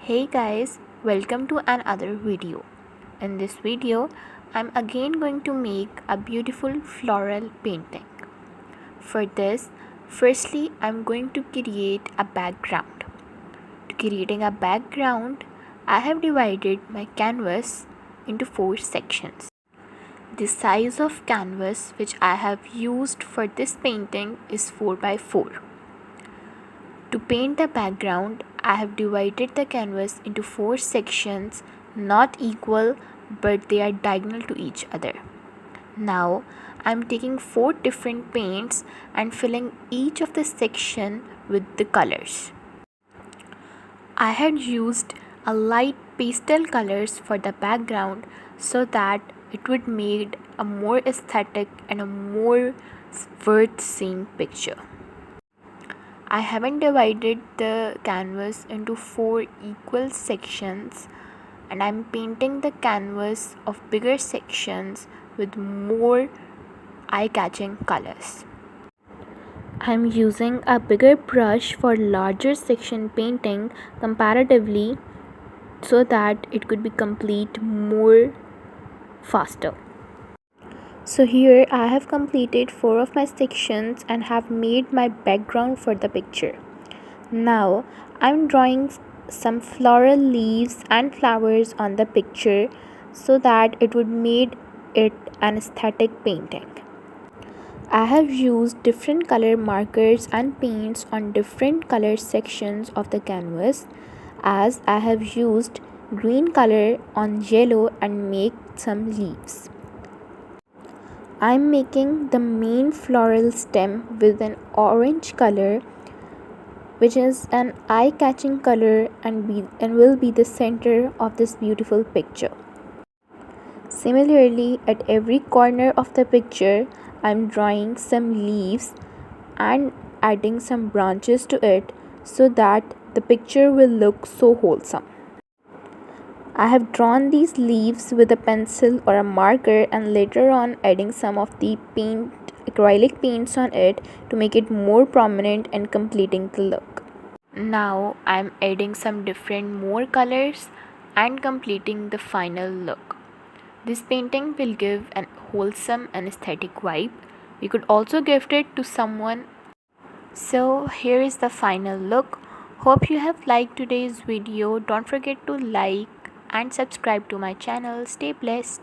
Hey guys, welcome to another video. In this video, I'm again going to make a beautiful floral painting. For this, firstly, I'm going to create a background. To creating a background, I have divided my canvas into 4 sections. The size of canvas which I have used for this painting is 4 by 4. To paint the background, I have divided the canvas into 4 sections, not equal but they are diagonal to each other. Now, I am taking 4 different paints and filling each of the section with the colors. I had used a light pastel colors for the background so that it would make a more aesthetic and a more worth seeing picture. I haven't divided the canvas into 4 equal sections and I'm painting the canvas of bigger sections with more eye-catching colors. I'm using a bigger brush for larger section painting comparatively so that it could be complete more faster. So here I have completed 4 of my sections and have made my background for the picture. Now I'm drawing some floral leaves and flowers on the picture so that it would make it an aesthetic painting. I have used different color markers and paints on different color sections of the canvas, as I have used green color on yellow and make some leaves. I am making the main floral stem with an orange color, which is an eye-catching color and will be the center of this beautiful picture. Similarly, at every corner of the picture, I am drawing some leaves and adding some branches to it so that the picture will look so wholesome. I have drawn these leaves with a pencil or a marker and later on adding some of the acrylic paints on it to make it more prominent and completing the look. Now I'm adding some different more colors and completing the final look. This painting will give an wholesome and aesthetic vibe. We could also gift it to someone. So here is the final look. Hope you have liked today's video. Don't forget to like and subscribe to my channel. Stay blessed.